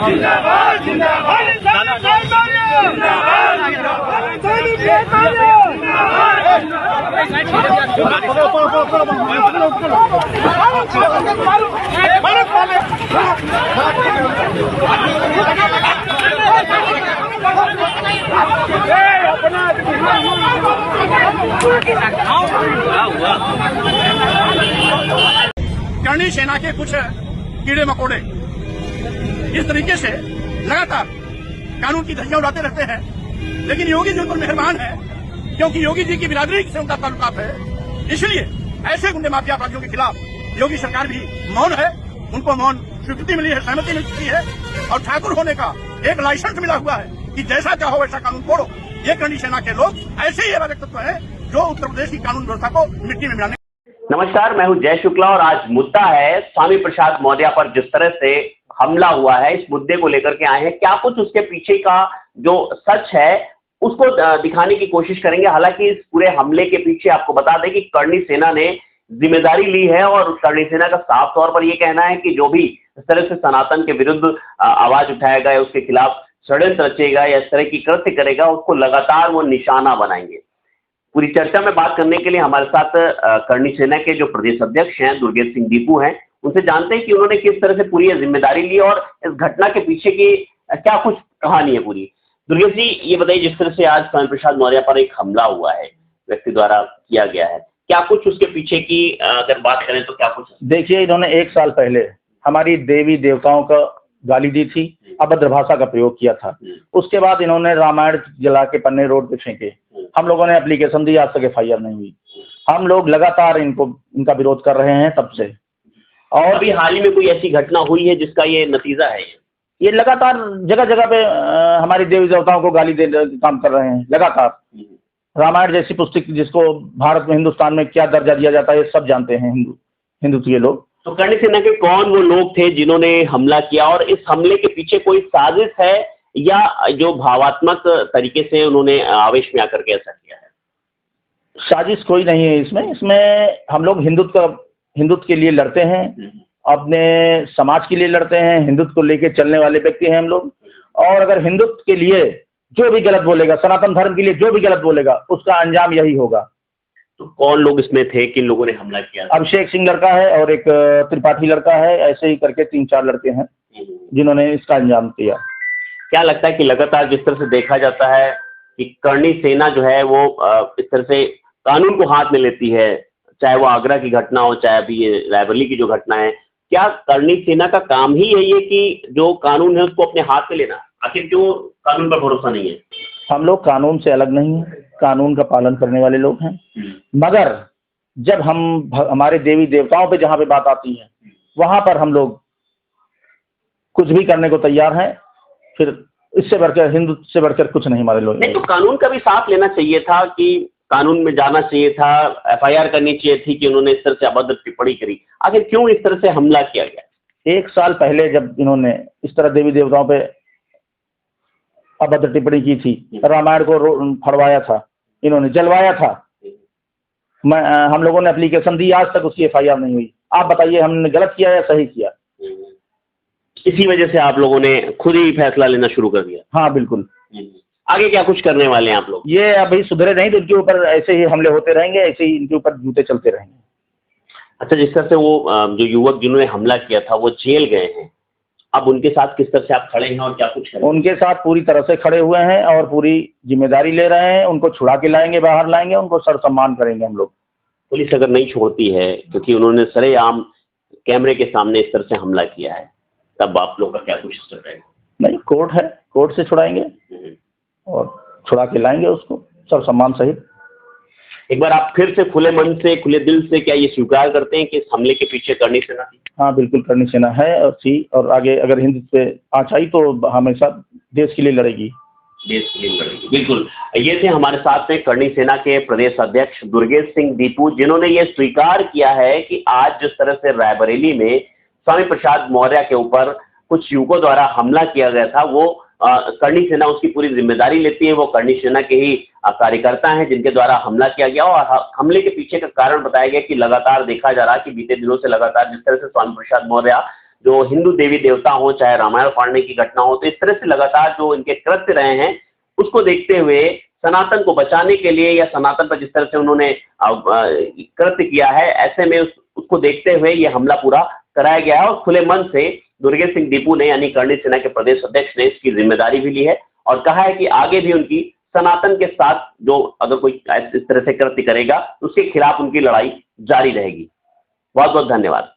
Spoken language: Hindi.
करणी सेना के कुछ कीड़े मकोड़े इस तरीके से लगातार कानून की धज्जियां उड़ाते रहते हैं, लेकिन योगी जी उन पर मेहरबान है क्योंकि योगी जी की बिरादरी से उनका ताल्लुकात है। इसलिए ऐसे गुंडे माफिया अपराधियों के खिलाफ योगी सरकार भी मौन है, उनको मौन स्वीकृति मिली है, सहमति मिल चुकी है और ठाकुर होने का एक लाइसेंस मिला हुआ है कि जैसा चाहो वैसा कानून तोड़ो। ये करणी सेना के लोग ऐसे ही अराजक तत्व हैं जो उत्तर प्रदेश की कानून व्यवस्था को मिट्टी में मिलाने। नमस्कार, मैं हूं जय शुक्ला और आज मुद्दा है स्वामी प्रसाद मौर्य पर जिस तरह से हमला हुआ है, इस मुद्दे को लेकर के आए हैं। क्या कुछ उसके पीछे का जो सच है उसको दिखाने की कोशिश करेंगे। हालांकि इस पूरे हमले के पीछे आपको बता दें कि करणी सेना ने जिम्मेदारी ली है और करणी सेना का साफ तौर पर यह कहना है कि जो भी इस तरह से सनातन के विरुद्ध आवाज उठाएगा या उसके खिलाफ षड्यंत्र रचेगा या इस तरह की कृत्य करेगा, उसको लगातार वो निशाना बनाएंगे। पूरी चर्चा में बात करने के लिए हमारे साथ करणी सेना के जो प्रदेश अध्यक्ष हैं दुर्गेश सिंह दीपू हैं, उनसे जानते हैं कि उन्होंने किस तरह से पूरी जिम्मेदारी ली और इस घटना के पीछे की क्या कुछ कहानी है पूरी। दुर्गेश जी, ये बताइए, जिस तरह से आज स्वामी प्रसाद मौर्य पर एक हमला हुआ है, व्यक्ति द्वारा किया गया है, क्या कुछ उसके पीछे की अगर बात करें तो क्या कुछ? देखिए, इन्होंने 1 साल पहले हमारी देवी देवताओं का गाली दी थी, अभद्र भाषा का प्रयोग किया था। उसके बाद इन्होंने रामायण जला के पन्ने रोड पे फेंके। हम लोगों ने एप्लीकेशन दी, आज तक FIR नहीं हुई। हम लोग लगातार इनका विरोध कर रहे हैं तब से। और अभी हाल ही में कोई ऐसी घटना हुई है जिसका ये नतीजा है? ये लगातार जगह जगह पे हमारी देवी देवताओं को गाली दे काम कर रहे हैं लगातार। रामायण जैसी पुस्तक जिसको भारत में, हिंदुस्तान में क्या दर्जा दिया जाता है, ये सब जानते हैं हिंदुत्व के लोग। तो करणी सेना के कौन वो लोग थे जिन्होंने हमला किया और इस हमले के पीछे कोई साजिश है या जो भावात्मक तरीके से उन्होंने आवेश में आकर के ऐसा किया है? साजिश कोई नहीं है इसमें हम लोग हिंदुत्व के लिए लड़ते हैं, अपने समाज के लिए लड़ते हैं, हिंदुत्व को लेके चलने वाले व्यक्ति हैं हम लोग। और अगर हिंदुत्व के लिए जो भी गलत बोलेगा, सनातन धर्म के लिए जो भी गलत बोलेगा, उसका अंजाम यही होगा। तो कौन लोग इसमें थे, किन लोगों ने हमला किया? अभिषेक सिंह लड़का है और एक त्रिपाठी लड़का है, ऐसे ही करके 3-4 लड़के हैं जिन्होंने इसका अंजाम दिया। क्या लगता है कि लगातार जिस तरह से देखा जाता है कि करणी सेना जो है वो इस तरह से कानून को हाथ में लेती है, चाहे वो आगरा की घटना हो, चाहे अभी ये रायबरेली की जो घटना है, क्या करणी सेना का काम ही यही है कि जो कानून है उसको अपने हाथ में लेना? आखिर क्यों कानून पर भरोसा नहीं है? हम लोग कानून से अलग नहीं है, कानून का पालन करने वाले लोग हैं। मगर जब हमारे देवी देवताओं पे जहाँ पे बात आती है, वहां पर हम लोग कुछ भी करने को तैयार हैं। फिर इससे बढ़कर, हिंदू से बढ़कर कुछ नहीं हमारे लोग। नहीं, तो कानून का भी साथ लेना चाहिए था कि कानून में जाना चाहिए था, FIR करनी चाहिए थी कि उन्होंने इस तरह से अभद्र टिप्पणी करी। आखिर क्यों इस तरह से हमला किया गया? 1 साल पहले जब इन्होंने इस तरह देवी देवताओं पे अभद्र टिप्पणी की थी, रामायण को फड़वाया था, इन्होंने जलवाया था, हम लोगों ने एप्लीकेशन दी, आज तक उसकी FIR नहीं हुई। आप बताइए, हमने गलत किया या सही किया? इसी वजह से आप लोगों ने खुद ही फैसला लेना शुरू कर दिया? हाँ, बिल्कुल। आगे क्या कुछ करने वाले हैं आप लोग? ये अभी सुधरे नहीं तो इनके ऊपर ऐसे ही हमले होते रहेंगे, ऐसे ही इनके ऊपर जूते चलते रहेंगे। अच्छा, जिस तरह से वो जो युवक जिन्होंने हमला किया था वो जेल गए हैं, अब उनके साथ किस तरह से आप खड़े हैं और क्या कुछ करेंगे? उनके साथ पूरी तरह से खड़े हुए हैं और पूरी जिम्मेदारी ले रहे हैं। उनको छुड़ा के लाएंगे, बाहर लाएंगे, उनको सर सम्मान करेंगे हम लोग। पुलिस अगर नहीं छोड़ती है क्योंकि उन्होंने सरेआम कैमरे के सामने इस तरह से हमला किया है, तब आप लोग का क्या कुछ स्टेप रहेगा? नहीं, कोर्ट है, कोर्ट से छुड़ाएंगे और छुड़ा के लाएंगे उसको सर सम्मान सहित। एक बार आप फिर से खुले मन से, खुले दिल से क्या ये स्वीकार करते हैं कि इस हमले के पीछे करणी सेना थी? हाँ, बिल्कुल करणी सेना है और थी, और आगे अगर हिंदुत्व पे आँच आई तो हमेशा देश के लिए लड़ेगी। देश के लिए लड़ेगी, बिल्कुल। ये थे हमारे साथ में करणी सेना के प्रदेश अध्यक्ष दुर्गेश सिंह दीपू, जिन्होंने ये स्वीकार किया है कि आज जिस तरह से रायबरेली में स्वामी प्रसाद मौर्य के ऊपर कुछ युवकों द्वारा हमला किया गया था, वो करणी सेना उसकी पूरी जिम्मेदारी लेती है। वो करणी सेना के ही कार्यकर्ता हैं जिनके द्वारा हमला किया गया और हमले के पीछे का कारण बताया गया कि लगातार देखा जा रहा है कि बीते दिनों से लगातार जिस तरह से स्वामी प्रसाद मौर्य जो हिंदू देवी देवता हो, चाहे रामायण फाड़ने की घटना हो, तो इस तरह से लगातार जो इनके कृत्य रहे हैं उसको देखते हुए सनातन को बचाने के लिए या सनातन पर जिस तरह से उन्होंने कृत्य किया है, ऐसे में उसको देखते हुए ये हमला पूरा कराया गया है और खुले मन से दुर्गेश सिंह दीपू ने यानी करणी सेना के प्रदेश अध्यक्ष ने इसकी जिम्मेदारी भी ली है और कहा है कि आगे भी उनकी सनातन के साथ जो अगर कोई इस तरह से कृत्य करेगा तो उसके खिलाफ उनकी लड़ाई जारी रहेगी। बहुत बहुत धन्यवाद।